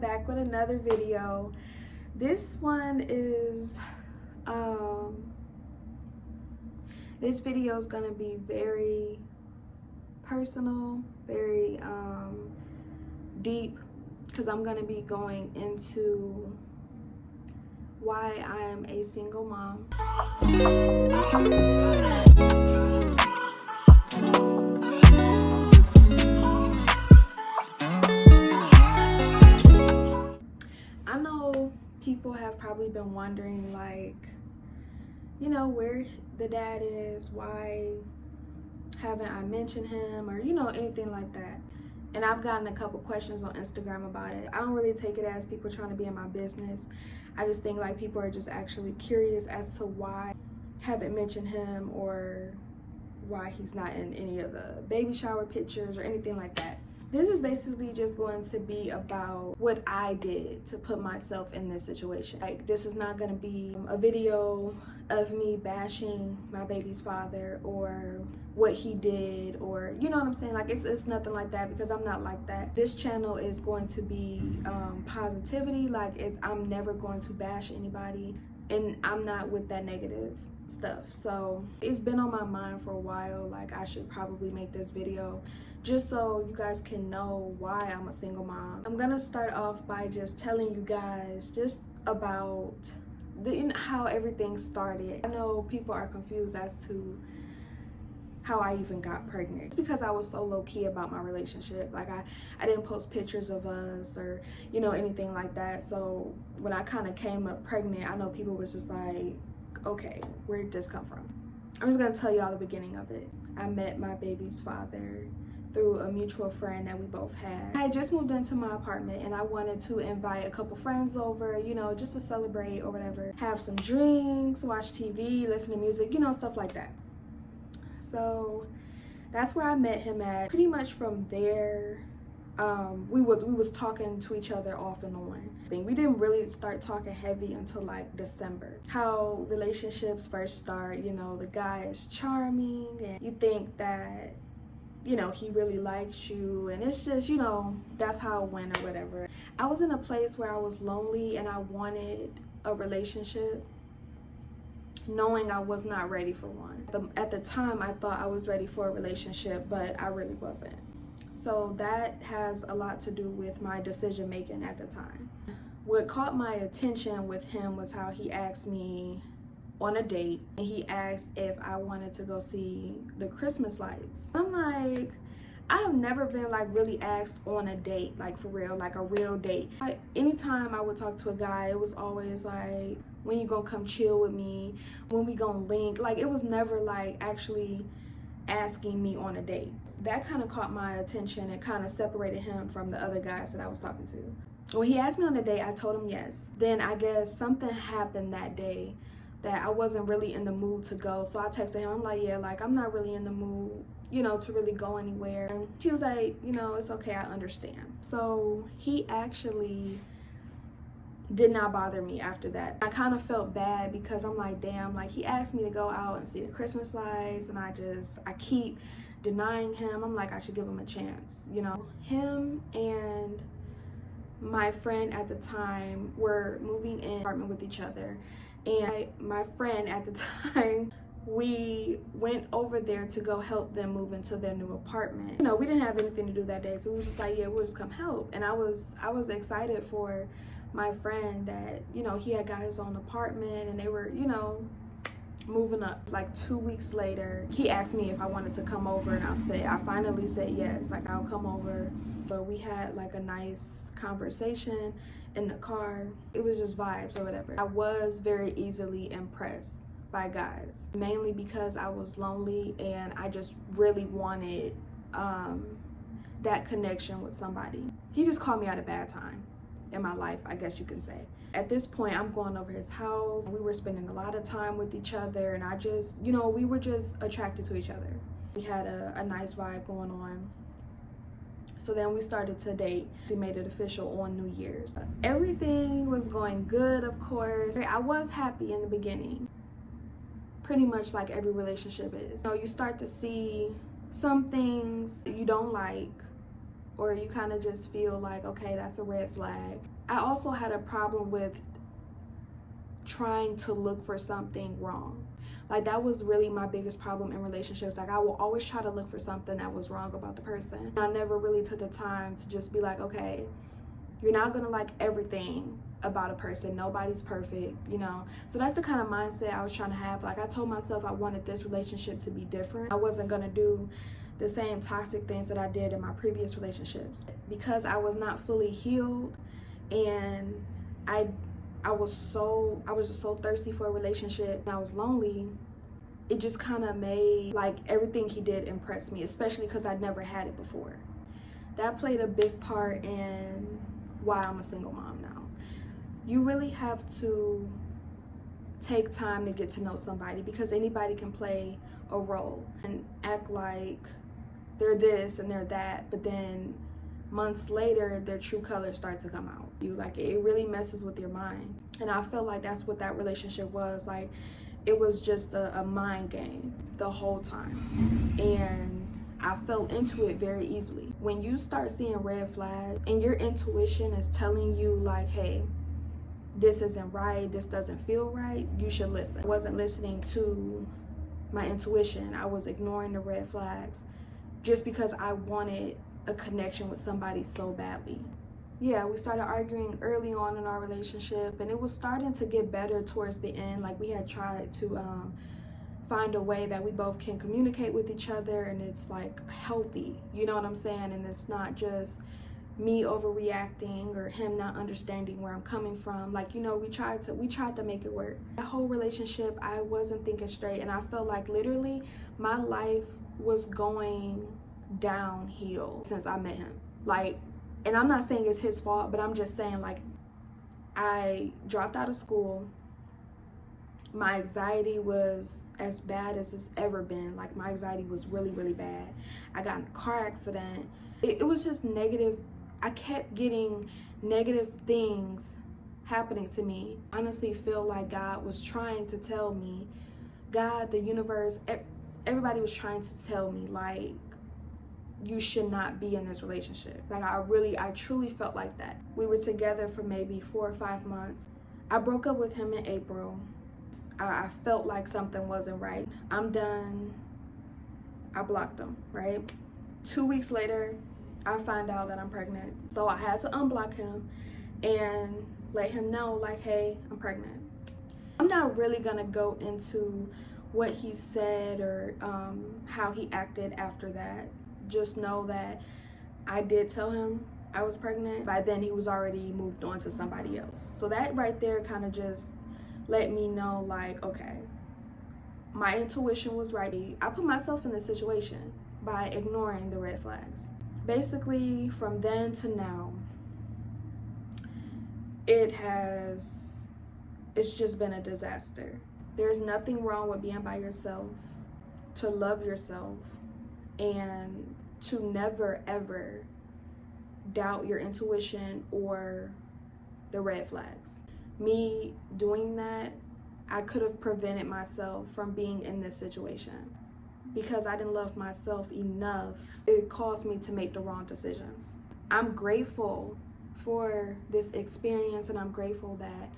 back with another video. This one is this video is gonna be very personal, very deep, because I'm gonna be going into why I am a single mom. I know people have probably been wondering, like, you know, where the dad is, why haven't I mentioned him, or, you know, anything like that. And I've gotten a couple questions on Instagram about it. I don't really take it as people trying to be in my business. I just think like people are just actually curious as to why I haven't mentioned him, or why he's not in any of the baby shower pictures or anything like that. This is basically just going to be about what I did to put myself in this situation. Like, this is not gonna be a video of me bashing my baby's father or what he did, or, you know what I'm saying? Like, it's nothing like that, because I'm not like that. This channel is going to be positivity. Like, I'm never going to bash anybody, and I'm not with that negative stuff. So it's been on my mind for a while, like I should probably make this video just so you guys can know why I'm a single mom. I'm gonna start off by just telling you guys just about how everything started. I know people are confused as to how I even got pregnant. It's because I was so low-key about my relationship. Like, I didn't post pictures of us or, you know, anything like that. So when I kind of came up pregnant, I know people was just like, okay, where did this come from? I'm just gonna tell y'all the beginning of it. I met my baby's father through a mutual friend that we both had. I had just moved into my apartment and I wanted to invite a couple friends over, you know, just to celebrate or whatever. Have some drinks, watch TV, listen to music, you know, stuff like that. So that's where I met him at. Pretty much from there, we was talking to each other off and on. We didn't really start talking heavy until like December. How relationships first start, you know, the guy is charming and you think that, you know, he really likes you, and it's just, you know, that's how it went or whatever. I was in a place where I was lonely and I wanted a relationship, knowing I was not ready for one. At the time, I thought I was ready for a relationship, but I really wasn't. So that has a lot to do with my decision making at the time. What caught my attention with him was how he asked me on a date, and he asked if I wanted to go see the Christmas lights. I'm like, I have never been like really asked on a date, like for real, like a real date. Anytime I would talk to a guy, it was always like, when you gonna come chill with me? When we gonna link? Like, it was never like actually asking me on a date. That kind of caught my attention and kind of separated him from the other guys that I was talking to. When he asked me on a date, I told him yes. Then I guess something happened that day that I wasn't really in the mood to go. So I texted him, I'm like, yeah, like, I'm not really in the mood, you know, to really go anywhere. And she was like, you know, it's okay, I understand. So he actually did not bother me after that. I kind of felt bad because I'm like, damn, like, he asked me to go out and see the Christmas lights, and I keep denying him. I'm like, I should give him a chance, you know. Him and my friend at the time were moving in an apartment with each other, and my friend at the time, we went over there to go help them move into their new apartment. You know, we didn't have anything to do that day, so we were just like, yeah, we'll just come help. And I was excited for my friend that, you know, he had got his own apartment and they were, you know, moving up. Like 2 weeks later, he asked me if I wanted to come over, and I finally said yes, like, I'll come over. But we had like a nice conversation in the car. It was just vibes or whatever. I was very easily impressed by guys, mainly because I was lonely and I just really wanted that connection with somebody. He just called me at a bad time in my life, I guess you can say. At this point, I'm going over his house. We were spending a lot of time with each other, and I just, you know, we were just attracted to each other. We had a nice vibe going on. So then we started to date. We made it official on New Year's. Everything was going good, of course. I was happy in the beginning, pretty much like every relationship is. You know, you start to see some things you don't like, or you kind of just feel like, okay, that's a red flag. I also had a problem with trying to look for something wrong. Like, that was really my biggest problem in relationships. Like, I will always try to look for something that was wrong about the person. I never really took the time to just be like, okay, you're not gonna like everything about a person. Nobody's perfect, you know? So that's the kind of mindset I was trying to have. Like, I told myself I wanted this relationship to be different. I wasn't gonna do the same toxic things that I did in my previous relationships. Because I was not fully healed, and I was just so thirsty for a relationship, and I was lonely. It just kind of made like everything he did impress me, especially because I'd never had it before. That played a big part in why I'm a single mom now. You really have to take time to get to know somebody, because anybody can play a role and act like they're this and they're that, but then months later their true colors start to come out. It really messes with your mind. And I felt like that's what that relationship was. Like, it was just a mind game the whole time, and I fell into it very easily. When you start seeing red flags and your intuition is telling you like, hey, this isn't right, this doesn't feel right, you should listen. I wasn't listening to my intuition. I was ignoring the red flags just because I wanted a connection with somebody so badly. Yeah, we started arguing early on in our relationship, and it was starting to get better towards the end. Like, we had tried to find a way that we both can communicate with each other, and it's like healthy, you know what I'm saying? And it's not just me overreacting or him not understanding where I'm coming from. Like, you know, we tried to make it work. That whole relationship, I wasn't thinking straight, and I felt like literally my life was going downhill since I met him. Like, and I'm not saying it's his fault, but I'm just saying, like, I dropped out of school. My anxiety was as bad as it's ever been. Like, my anxiety was really, really bad. I got in a car accident. It was just negative. I kept getting negative things happening to me. I honestly feel like God was trying to tell me, God, the universe, everybody was trying to tell me, like, you should not be in this relationship. Like, I truly felt like that. We were together for maybe 4 or 5 months. I broke up with him in April. I felt like something wasn't right. I'm done. I blocked him, right? 2 weeks later, I find out that I'm pregnant. So I had to unblock him and let him know, like, hey, I'm pregnant. I'm not really gonna go into what he said or how he acted after that. Just know that I did tell him I was pregnant. By then, he was already moved on to somebody else. So that right there kind of just let me know, like, okay, my intuition was right. I put myself in this situation by ignoring the red flags. Basically, from then to now, it's just been a disaster. There's nothing wrong with being by yourself, to love yourself, and to never ever doubt your intuition or the red flags. Me doing that, I could have prevented myself from being in this situation. Because I didn't love myself enough, it caused me to make the wrong decisions. I'm grateful for this experience, and I'm grateful that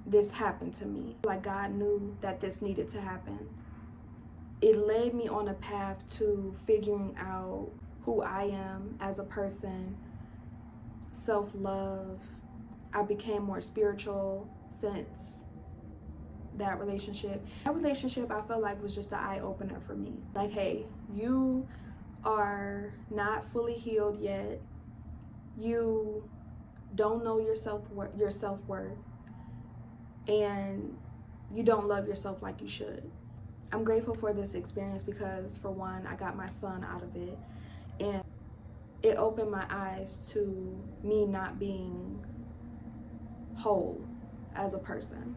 this happened to me. Like, God knew that this needed to happen. It led me on a path to figuring out who I am as a person, self-love. I became more spiritual since that relationship. That relationship, I felt like, was just an eye-opener for me. Like, hey, you are not fully healed yet. You don't know your self-worth, and you don't love yourself like you should. I'm grateful for this experience because, for one, I got my son out of it, and it opened my eyes to me not being whole as a person.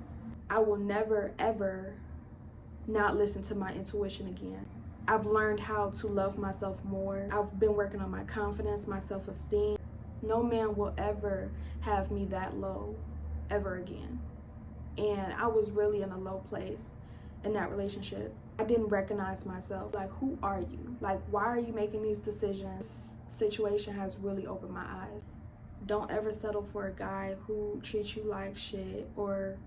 I will never, ever not listen to my intuition again. I've learned how to love myself more. I've been working on my confidence, my self-esteem. No man will ever have me that low ever again. And I was really in a low place in that relationship. I didn't recognize myself. Like, who are you? Like, why are you making these decisions? This situation has really opened my eyes. Don't ever settle for a guy who treats you like shit or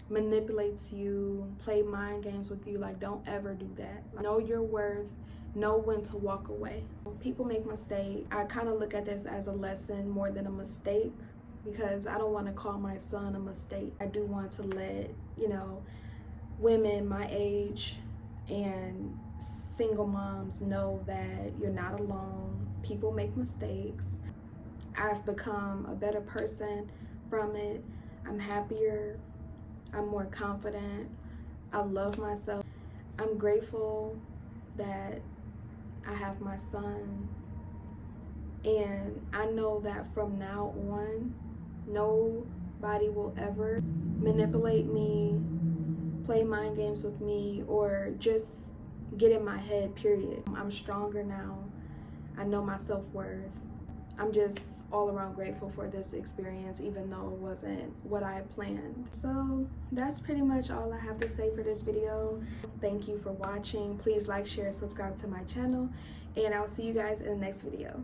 manipulates you, play mind games with you. Like, don't ever do that. Like, know your worth, know when to walk away. People make mistakes. I kind of look at this as a lesson more than a mistake, because I don't want to call my son a mistake. I do want to let, you know, women my age and single moms know that you're not alone. People make mistakes. I've become a better person from it. I'm happier. I'm more confident. I love myself. I'm grateful that I have my son. And I know that from now on, nobody will ever manipulate me, play mind games with me, or just get in my head, period. I'm stronger now. I know my self-worth. I'm just all around grateful for this experience, even though it wasn't what I planned. So that's pretty much all I have to say for this video. Thank you for watching. Please like, share, subscribe to my channel, and I'll see you guys in the next video.